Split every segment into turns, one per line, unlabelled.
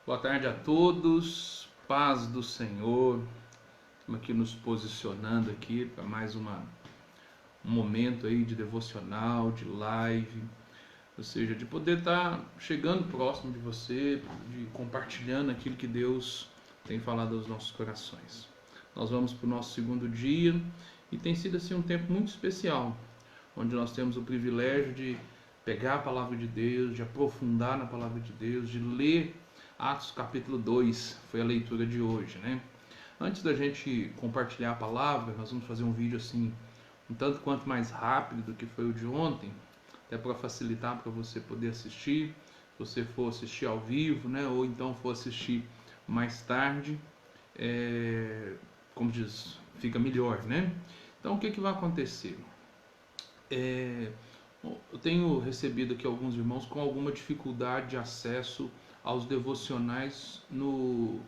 Boa tarde a todos, paz do Senhor. Estamos aqui nos posicionando aqui para mais um momento aí de devocional, de live, ou seja, de poder estar chegando próximo de você, de compartilhando aquilo que Deus tem falado aos nossos corações. Nós vamos para o nosso segundo dia e tem sido assim um tempo muito especial, onde nós temos o privilégio de pegar a palavra de Deus, de aprofundar na palavra de Deus, de ler Atos capítulo 2, foi a leitura de hoje, né? Antes da gente compartilhar a palavra, nós vamos fazer um vídeo assim, um tanto quanto mais rápido do que foi o de ontem, até para facilitar para você poder assistir, se você for assistir ao vivo, né? Ou então for assistir mais tarde, como diz, fica melhor, né? Então o que vai acontecer? Eu tenho recebido aqui alguns irmãos com alguma dificuldade de acesso aos devocionais no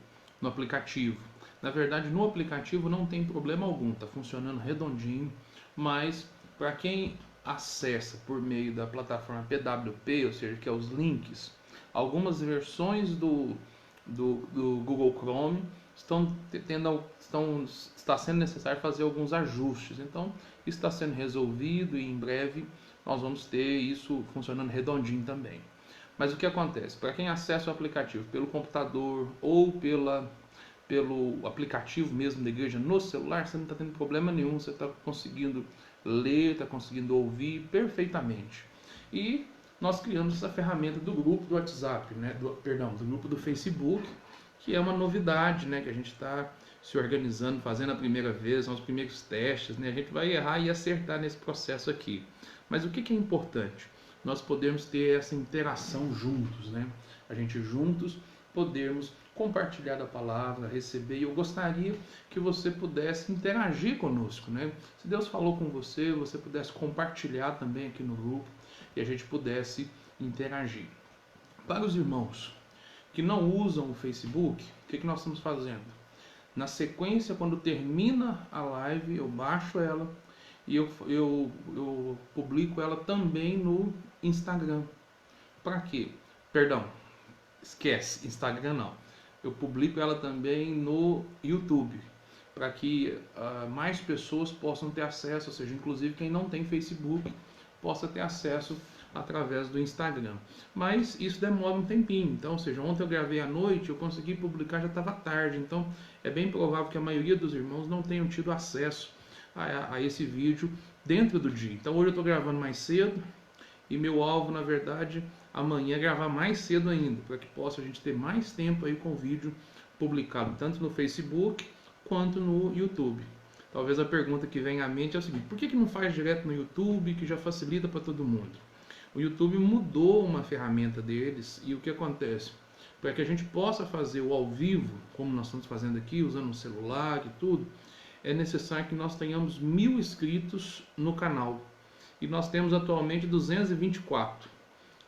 aplicativo. Na verdade, no aplicativo não tem problema algum, está funcionando redondinho, mas para quem acessa por meio da plataforma PWP, ou seja, que é os links, algumas versões do Google Chrome está sendo necessário fazer alguns ajustes. Então, isso está sendo resolvido e em breve nós vamos ter isso funcionando redondinho também. Mas o que acontece? Para quem acessa o aplicativo pelo computador ou pelo aplicativo mesmo da igreja no celular, você não está tendo problema nenhum, você está conseguindo ler, está conseguindo ouvir perfeitamente. E nós criamos essa ferramenta do grupo do WhatsApp, né? do grupo do Facebook, que é uma novidade, né? Que a gente está se organizando, fazendo a primeira vez, são os primeiros testes, né? A gente vai errar e acertar nesse processo aqui. Mas o que é importante? Nós podemos ter essa interação juntos, né? A gente juntos podermos compartilhar a palavra, receber, e eu gostaria que você pudesse interagir conosco, né? Se Deus falou com você, você pudesse compartilhar também aqui no grupo e a gente pudesse interagir. Para os irmãos que não usam o Facebook, o que nós estamos fazendo? Na sequência, quando termina a live, eu baixo ela e eu publico ela também no Instagram. Para quê? Perdão, esquece, Instagram não. Eu publico ela também no YouTube, para que mais pessoas possam ter acesso, ou seja, inclusive quem não tem Facebook possa ter acesso através do Instagram. Mas isso demora um tempinho, então, ou seja, ontem eu gravei à noite, eu consegui publicar, já estava tarde, então é bem provável que a maioria dos irmãos não tenham tido acesso a esse vídeo dentro do dia. Então hoje eu estou gravando mais cedo e meu alvo, na verdade, amanhã é gravar mais cedo ainda, para que possa a gente ter mais tempo aí com o vídeo publicado, tanto no Facebook quanto no YouTube. Talvez a pergunta que vem à mente é o seguinte: por que não faz direto no YouTube, que já facilita para todo mundo? O YouTube mudou uma ferramenta deles e o que acontece? Para que a gente possa fazer o ao vivo, como nós estamos fazendo aqui, usando o celular e tudo, é necessário que nós tenhamos 1000 inscritos no canal. E nós temos atualmente 224.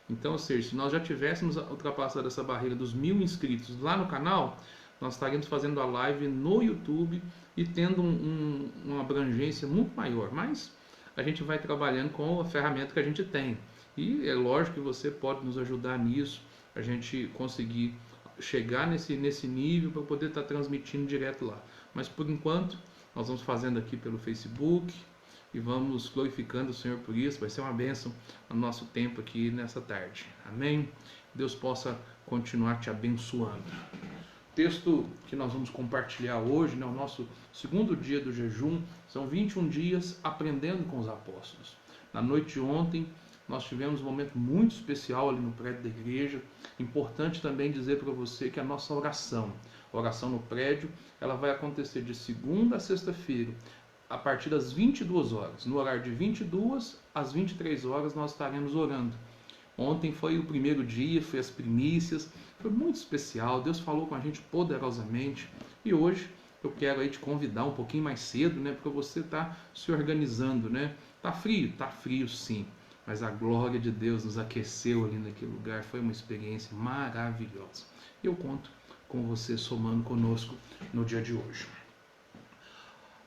Então, ou seja, se nós já tivéssemos ultrapassado essa barreira dos 1000 inscritos lá no canal, nós estaríamos fazendo a live no YouTube e tendo uma abrangência muito maior. Mas a gente vai trabalhando com a ferramenta que a gente tem. E é lógico que você pode nos ajudar nisso, a gente conseguir chegar nesse nível para poder estar transmitindo direto lá. Mas por enquanto, nós vamos fazendo aqui pelo Facebook e vamos glorificando o Senhor por isso. Vai ser uma bênção no nosso tempo aqui nessa tarde. Amém? Deus possa continuar te abençoando. O texto que nós vamos compartilhar hoje, né, o nosso segundo dia do jejum, são 21 dias aprendendo com os apóstolos. Na noite de ontem, nós tivemos um momento muito especial ali no prédio da igreja. Importante também dizer para você que a nossa oração no prédio, ela vai acontecer de segunda a sexta-feira, a partir das 22 horas. No horário de 22 às 23 horas nós estaremos orando. Ontem foi o primeiro dia, foi as primícias, foi muito especial, Deus falou com a gente poderosamente. E hoje eu quero aí te convidar um pouquinho mais cedo, né, porque você está se organizando, né? Tá frio? Tá frio sim, mas a glória de Deus nos aqueceu ali naquele lugar, foi uma experiência maravilhosa. Eu conto com você somando conosco no dia de hoje.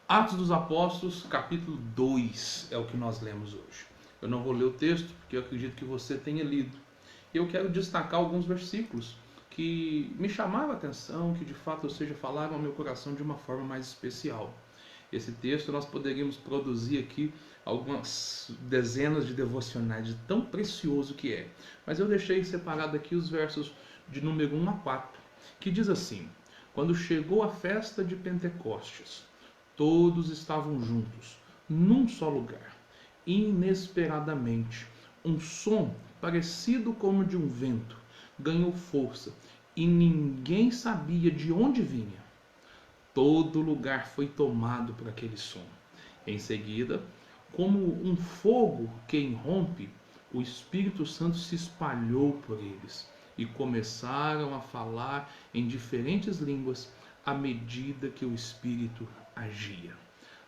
Atos dos Apóstolos, capítulo 2, é o que nós lemos hoje. Eu não vou ler o texto, porque eu acredito que você tenha lido. Eu quero destacar alguns versículos que me chamaram a atenção, que de fato, ou seja, falaram ao meu coração de uma forma mais especial. Esse texto nós poderíamos produzir aqui algumas dezenas de devocionais, de tão precioso que é. Mas eu deixei separado aqui os versos de número 1 a 4, que diz assim: quando chegou a festa de Pentecostes, todos estavam juntos, num só lugar. Inesperadamente, um som parecido como de um vento ganhou força e ninguém sabia de onde vinha. Todo lugar foi tomado por aquele som. Em seguida, como um fogo que irrompe, o Espírito Santo se espalhou por eles e começaram a falar em diferentes línguas à medida que o Espírito agia.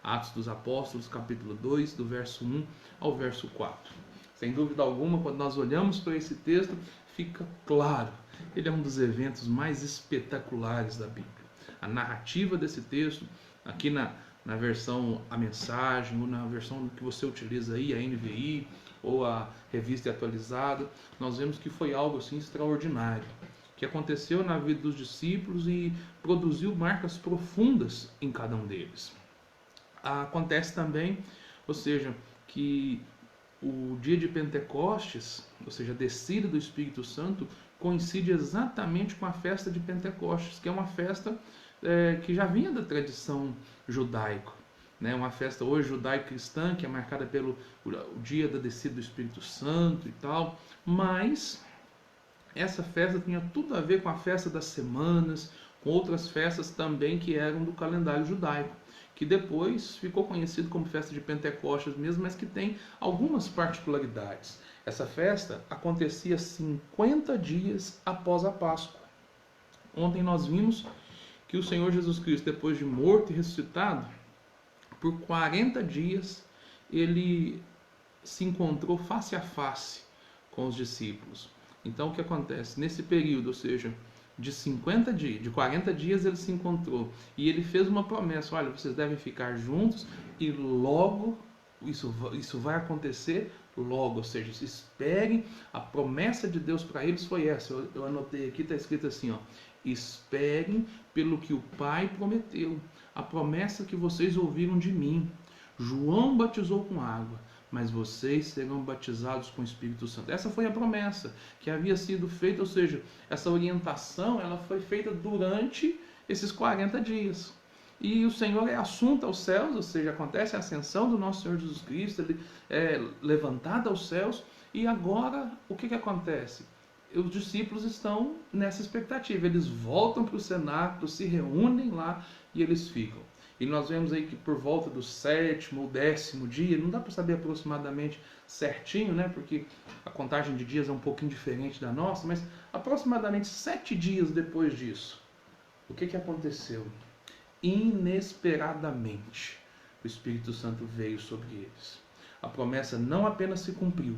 Atos dos Apóstolos, capítulo 2, do verso 1 ao verso 4. Sem dúvida alguma, quando nós olhamos para esse texto, fica claro, ele é um dos eventos mais espetaculares da Bíblia. A narrativa desse texto, aqui na versão A Mensagem, ou na versão que você utiliza aí, a NVI, ou a Revista Atualizada, nós vemos que foi algo assim extraordinário, que aconteceu na vida dos discípulos e produziu marcas profundas em cada um deles. Acontece também, ou seja, que o dia de Pentecostes, ou seja, a descida do Espírito Santo, coincide exatamente com a festa de Pentecostes, que é uma festa que já vinha da tradição judaica, né? Uma festa hoje judaico-cristã, que é marcada pelo o dia da descida do Espírito Santo e tal, mas essa festa tinha tudo a ver com a festa das semanas, com outras festas também que eram do calendário judaico, que depois ficou conhecido como festa de Pentecostes mesmo, mas que tem algumas particularidades. Essa festa acontecia 50 dias após a Páscoa. Ontem nós vimos que o Senhor Jesus Cristo, depois de morto e ressuscitado, por 40 dias ele se encontrou face a face com os discípulos. Então o que acontece? Nesse período, ou seja, de 50 dias, de 40 dias ele se encontrou e ele fez uma promessa: olha, vocês devem ficar juntos e logo isso vai acontecer logo, ou seja, esperem. A promessa de Deus para eles foi essa, eu anotei aqui, está escrito assim, ó: esperem pelo que o Pai prometeu, a promessa que vocês ouviram de mim. João batizou com água, mas vocês serão batizados com o Espírito Santo. Essa foi a promessa que havia sido feita, ou seja, essa orientação ela foi feita durante esses 40 dias. E o Senhor é assunto aos céus, ou seja, acontece a ascensão do nosso Senhor Jesus Cristo, ele é levantado aos céus, e agora o que acontece? Os discípulos estão nessa expectativa, eles voltam para o cenáculo, se reúnem lá e eles ficam. E nós vemos aí que por volta do 7º ou 10º dia, não dá para saber aproximadamente certinho, né? Porque a contagem de dias é um pouquinho diferente da nossa, mas aproximadamente 7 dias depois disso, o que aconteceu? Inesperadamente, o Espírito Santo veio sobre eles. A promessa não apenas se cumpriu,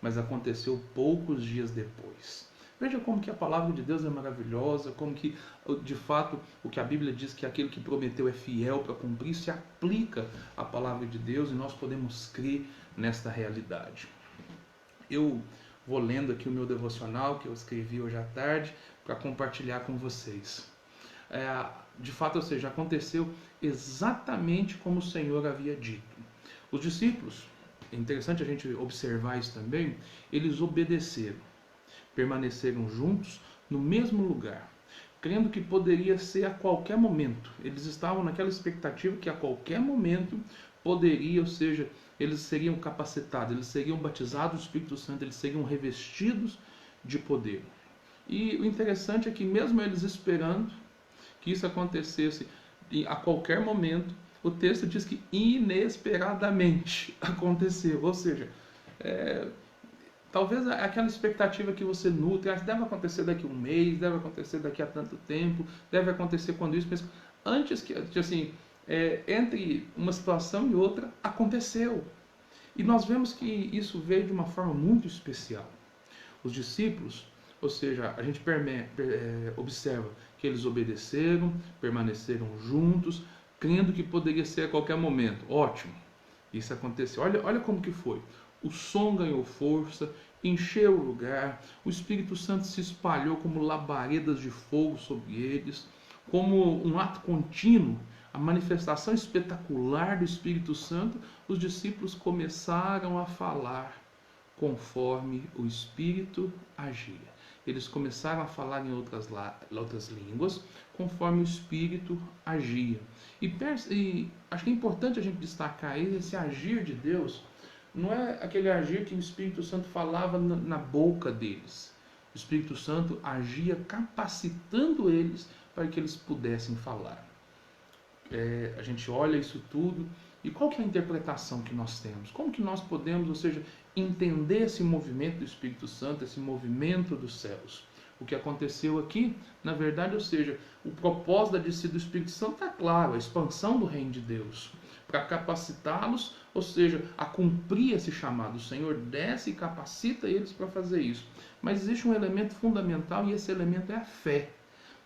mas aconteceu poucos dias depois. Veja como que a palavra de Deus é maravilhosa, como que, de fato, o que a Bíblia diz que aquele que prometeu é fiel para cumprir, se aplica à palavra de Deus e nós podemos crer nesta realidade. Eu vou lendo aqui o meu devocional que eu escrevi hoje à tarde para compartilhar com vocês. De fato, ou seja, aconteceu exatamente como o Senhor havia dito. Os discípulos, é interessante a gente observar isso também, eles obedeceram, permaneceram juntos no mesmo lugar, crendo que poderia ser a qualquer momento. Eles estavam naquela expectativa que a qualquer momento poderia, ou seja, eles seriam capacitados, eles seriam batizados do Espírito Santo, eles seriam revestidos de poder. E o interessante é que mesmo eles esperando que isso acontecesse a qualquer momento, o texto diz que inesperadamente aconteceu. Ou seja, talvez aquela expectativa que você nutre, deve acontecer daqui a um mês, deve acontecer daqui a tanto tempo, deve acontecer quando isso, mas antes que, assim, entre uma situação e outra, aconteceu. E nós vemos que isso veio de uma forma muito especial. Os discípulos, ou seja, a gente observa que eles obedeceram, permaneceram juntos, crendo que poderia ser a qualquer momento. Ótimo, isso aconteceu. Olha como que foi. O som ganhou força encheu o lugar, o Espírito Santo se espalhou como labaredas de fogo sobre eles, como um ato contínuo, a manifestação espetacular do Espírito Santo. Os discípulos começaram a falar conforme o Espírito agia. Eles começaram a falar em outras línguas, conforme o Espírito agia. E acho que é importante a gente destacar esse agir de Deus. Não é aquele agir que o Espírito Santo falava na boca deles. O Espírito Santo agia capacitando eles para que eles pudessem falar. A gente olha isso tudo e qual que é a interpretação que nós temos? Como que nós podemos, ou seja, entender esse movimento do Espírito Santo, esse movimento dos céus? O que aconteceu aqui, na verdade, ou seja, o propósito da descida do Espírito Santo está claro, a expansão do reino de Deus, para capacitá-los, ou seja, a cumprir esse chamado. O Senhor desce e capacita eles para fazer isso. Mas existe um elemento fundamental e esse elemento é a fé.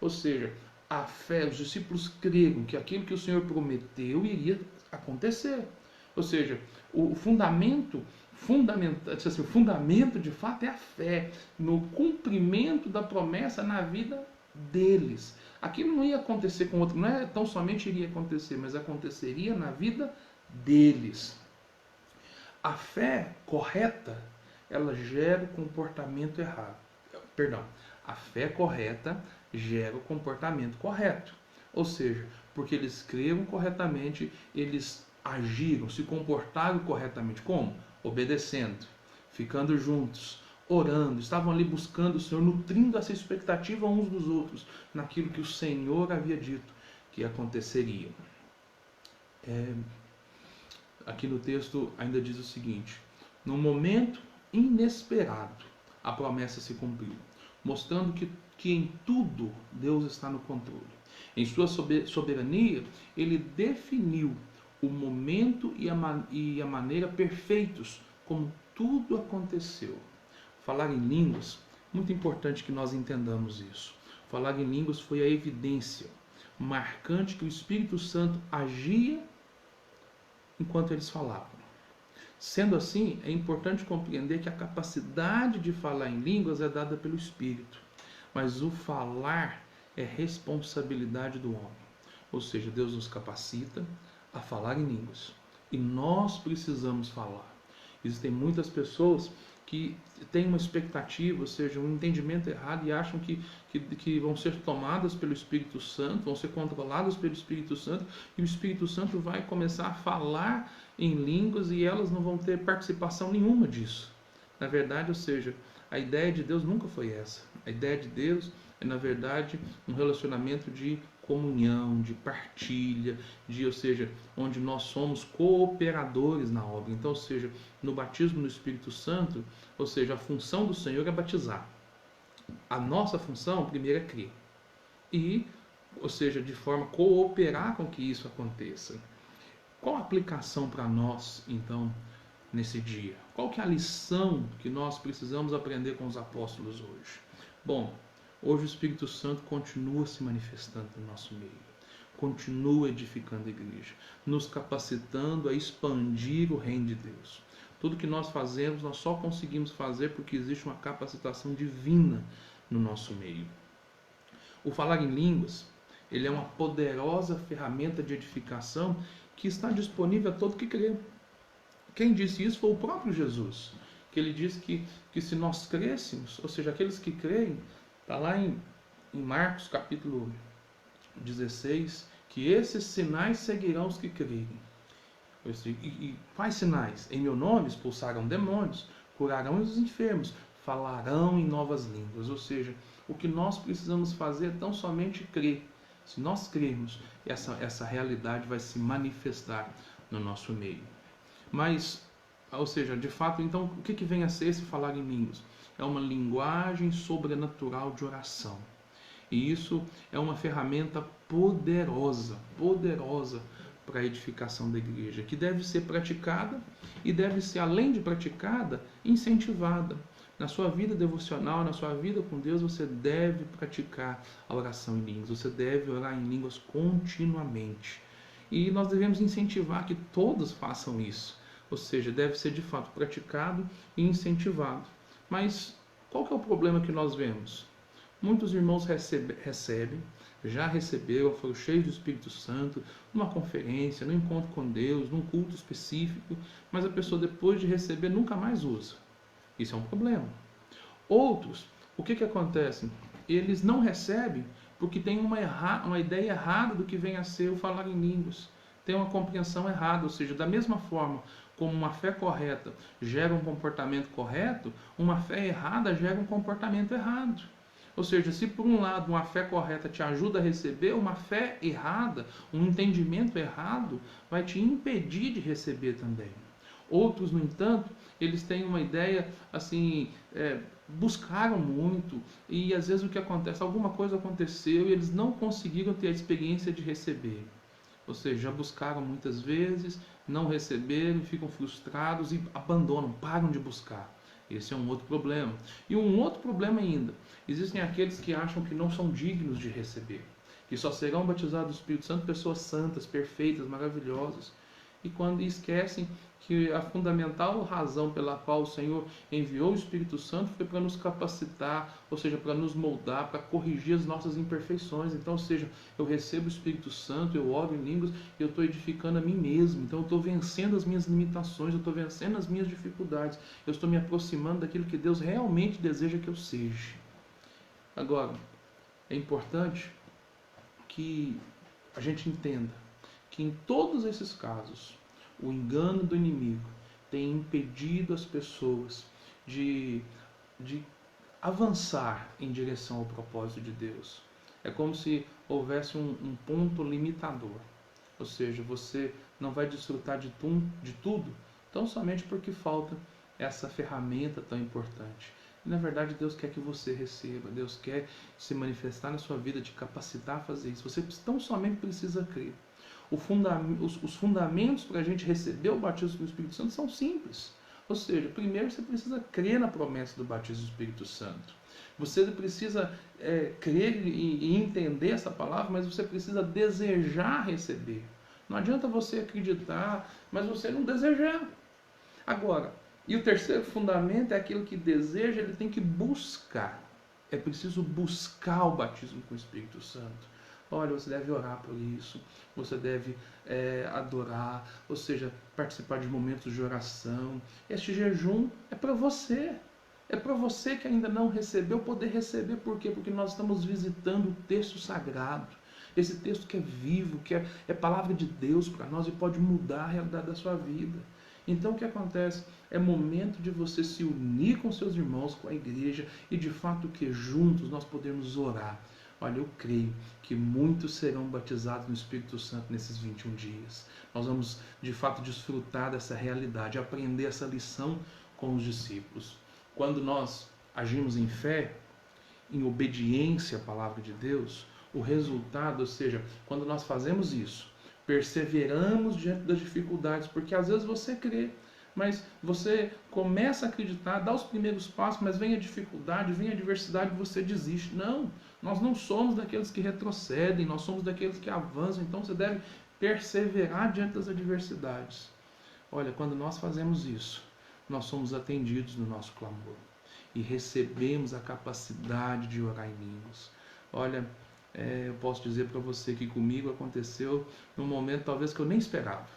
Ou seja, a fé, os discípulos creram que aquilo que o Senhor prometeu iria acontecer. Ou seja, o fundamento de fato é a fé no cumprimento da promessa na vida deles. Aquilo não ia acontecer com outro, não é tão somente iria acontecer, mas aconteceria na vida deles. A fé correta, ela gera o comportamento errado. Perdão, a fé correta gera o comportamento correto. Ou seja, porque eles creram corretamente, eles agiram, se comportaram corretamente. Como? Obedecendo, ficando juntos, orando, estavam ali buscando o Senhor, nutrindo essa expectativa uns dos outros, naquilo que o Senhor havia dito que aconteceria. Aqui no texto ainda diz o seguinte: no momento inesperado, a promessa se cumpriu, mostrando que em tudo Deus está no controle. Em sua soberania, Ele definiu o momento e a maneira perfeitos, como tudo aconteceu. Falar em línguas, muito importante que nós entendamos isso. Falar em línguas foi a evidência marcante que o Espírito Santo agia enquanto eles falavam. Sendo assim, é importante compreender que a capacidade de falar em línguas é dada pelo Espírito, mas o falar é responsabilidade do homem. Ou seja, Deus nos capacita a falar em línguas e nós precisamos falar. Existem muitas pessoas que têm uma expectativa, ou seja, um entendimento errado e acham que vão ser tomadas pelo Espírito Santo, vão ser controladas pelo Espírito Santo, e o Espírito Santo vai começar a falar em línguas e elas não vão ter participação nenhuma disso. Na verdade, ou seja, a ideia de Deus nunca foi essa. A ideia de Deus é, na verdade, um relacionamento de comunhão, de partilha, ou seja, onde nós somos cooperadores na obra. Então, ou seja, no batismo no Espírito Santo, ou seja, a função do Senhor é batizar. A nossa função, primeiro, é crer. E, ou seja, de forma a cooperar com que isso aconteça. Qual a aplicação para nós, então, nesse dia? Qual que é a lição que nós precisamos aprender com os apóstolos hoje? Bom, hoje o Espírito Santo continua se manifestando no nosso meio, continua edificando a igreja, nos capacitando a expandir o reino de Deus. Tudo que nós fazemos, nós só conseguimos fazer porque existe uma capacitação divina no nosso meio. O falar em línguas, ele é uma poderosa ferramenta de edificação que está disponível a todo que crê. Quem disse isso foi o próprio Jesus, que ele disse que se nós crêssemos, ou seja, aqueles que creem, está lá em Marcos capítulo 16, que esses sinais seguirão os que creem. E quais sinais? Em meu nome expulsarão demônios, curarão os enfermos, falarão em novas línguas. Ou seja, o que nós precisamos fazer é tão somente crer. Se nós crermos, essa realidade vai se manifestar no nosso meio. Mas, ou seja, de fato, então, o que vem a ser esse falar em línguas? É uma linguagem sobrenatural de oração. E isso é uma ferramenta poderosa para a edificação da igreja, que deve ser praticada e deve ser, além de praticada, incentivada. Na sua vida devocional, na sua vida com Deus, você deve praticar a oração em línguas, você deve orar em línguas continuamente. E nós devemos incentivar que todos façam isso, ou seja, deve ser de fato praticado e incentivado. Mas qual que é o problema que nós vemos? Muitos irmãos recebem, já receberam, foram cheios do Espírito Santo, numa conferência, num encontro com Deus, num culto específico, mas a pessoa depois de receber nunca mais usa. Isso é um problema. Outros, o que acontece? Eles não recebem porque tem uma ideia errada do que vem a ser o falar em línguas. Tem uma compreensão errada, ou seja, da mesma forma como uma fé correta gera um comportamento correto, uma fé errada gera um comportamento errado. Ou seja, se por um lado uma fé correta te ajuda a receber, uma fé errada, um entendimento errado, vai te impedir de receber também. Outros, no entanto, eles têm uma ideia assim, buscaram muito e às vezes o que acontece, alguma coisa aconteceu e eles não conseguiram ter a experiência de receber. Ou seja, já buscaram muitas vezes, não receberam, ficam frustrados e abandonam, param de buscar. Esse é um outro problema. E um outro problema ainda, existem aqueles que acham que não são dignos de receber, que só serão batizados do Espírito Santo pessoas santas, perfeitas, maravilhosas. E quando esquecem que a fundamental razão pela qual o Senhor enviou o Espírito Santo foi para nos capacitar, ou seja, para nos moldar, para corrigir as nossas imperfeições. Então, ou seja, eu recebo o Espírito Santo, eu oro em línguas, eu estou edificando a mim mesmo. Então, eu estou vencendo as minhas limitações, eu estou vencendo as minhas dificuldades, eu estou me aproximando daquilo que Deus realmente deseja que eu seja. Agora, é importante que a gente entenda que em todos esses casos, o engano do inimigo tem impedido as pessoas de avançar em direção ao propósito de Deus. É como se houvesse um ponto limitador. Ou seja, você não vai desfrutar de tudo, tão somente porque falta essa ferramenta tão importante. E, na verdade, Deus quer que você receba, Deus quer se manifestar na sua vida, te capacitar a fazer isso. Você tão somente precisa crer. Os fundamentos para a gente receber o batismo do Espírito Santo são simples. Ou seja, primeiro você precisa crer na promessa do batismo do Espírito Santo. Você precisa crer e entender essa palavra, mas você precisa desejar receber. Não adianta você acreditar, mas você não desejar. Agora, e o terceiro fundamento é aquilo que deseja, ele tem que buscar. É preciso buscar o batismo com o Espírito Santo. Olha, você deve orar por isso, você deve adorar, ou seja, participar de momentos de oração. Este jejum é para você. É para você que ainda não recebeu, poder receber. Por quê? Porque nós estamos visitando o texto sagrado. Esse texto que é vivo, que é palavra de Deus para nós e pode mudar a realidade da sua vida. Então o que acontece? É momento de você se unir com seus irmãos, com a igreja e de fato que juntos nós podemos orar. Olha, eu creio que muitos serão batizados no Espírito Santo nesses 21 dias. Nós vamos, de fato, desfrutar dessa realidade, aprender essa lição com os discípulos. Quando nós agimos em fé, em obediência à palavra de Deus, o resultado, ou seja, quando nós fazemos isso, perseveramos diante das dificuldades, porque às vezes você crê, mas você começa a acreditar, dá os primeiros passos, mas vem a dificuldade, vem a adversidade e você desiste. Não, nós não somos daqueles que retrocedem, nós somos daqueles que avançam, então você deve perseverar diante das adversidades. Olha, quando nós fazemos isso, nós somos atendidos no nosso clamor e recebemos a capacidade de orar em línguas. Olha, eu posso dizer para você que comigo aconteceu num momento talvez que eu nem esperava.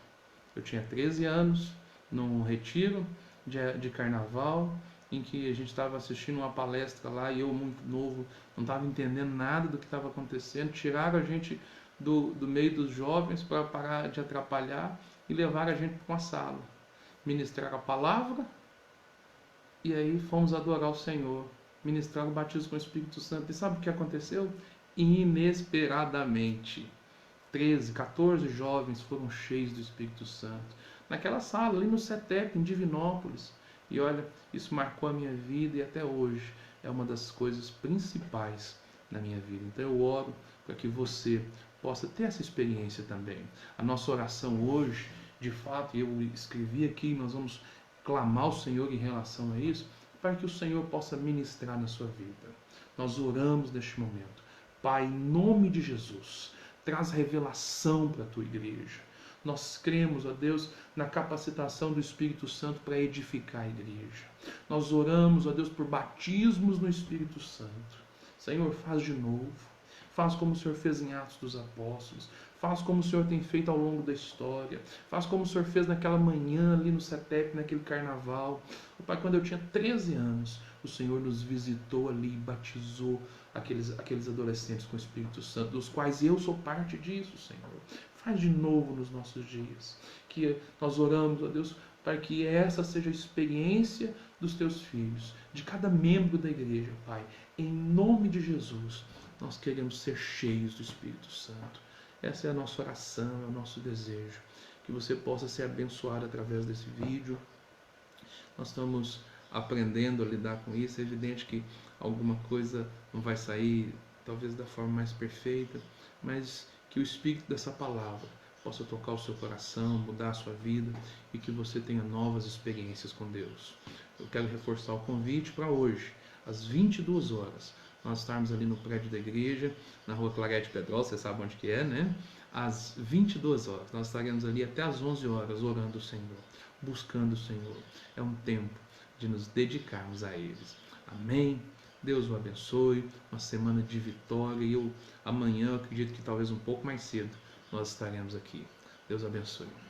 Eu tinha 13 anos, num retiro de carnaval, em que a gente estava assistindo uma palestra lá e eu, muito novo, não estava entendendo nada do que estava acontecendo. Tiraram a gente do meio dos jovens para parar de atrapalhar e levaram a gente para uma sala. Ministrar a palavra e aí fomos adorar o Senhor. Ministrar o batismo com o Espírito Santo. E sabe o que aconteceu? Inesperadamente, 13, 14 jovens foram cheios do Espírito Santo. Naquela sala, ali no CETEP, em Divinópolis. E olha, isso marcou a minha vida e até hoje é uma das coisas principais na minha vida. Então eu oro para que você possa ter essa experiência também. A nossa oração hoje, de fato, eu escrevi aqui, nós vamos clamar ao Senhor em relação a isso, para que o Senhor possa ministrar na sua vida. Nós oramos neste momento. Pai, em nome de Jesus, traz revelação para a tua igreja. Nós cremos, ó Deus, na capacitação do Espírito Santo para edificar a igreja. Nós oramos, ó Deus, por batismos no Espírito Santo. Senhor, faz de novo. Faz como o Senhor fez em Atos dos Apóstolos. Faz como o Senhor tem feito ao longo da história. Faz como o Senhor fez naquela manhã ali no CETEP, naquele carnaval. O Pai, quando eu tinha 13 anos, o Senhor nos visitou ali e batizou aqueles adolescentes com o Espírito Santo, dos quais eu sou parte disso, Senhor. Faz de novo nos nossos dias. Que nós oramos, ó Deus, para que essa seja a experiência dos teus filhos, de cada membro da igreja, Pai. Em nome de Jesus, nós queremos ser cheios do Espírito Santo. Essa é a nossa oração, é o nosso desejo. Que você possa ser abençoado através desse vídeo. Nós estamos aprendendo a lidar com isso. É evidente que alguma coisa não vai sair, talvez da forma mais perfeita, mas que o Espírito dessa palavra possa tocar o seu coração, mudar a sua vida e que você tenha novas experiências com Deus. Eu quero reforçar o convite para hoje, às 22 horas. Nós estarmos ali no prédio da igreja, na rua Clarete Pedrosa, você sabe onde que é, né? Às 22 horas. Nós estaremos ali até às 11 horas, orando o Senhor, buscando o Senhor. É um tempo de nos dedicarmos a eles. Amém? Deus o abençoe. Uma semana de vitória. E amanhã, eu acredito que talvez um pouco mais cedo, nós estaremos aqui. Deus abençoe.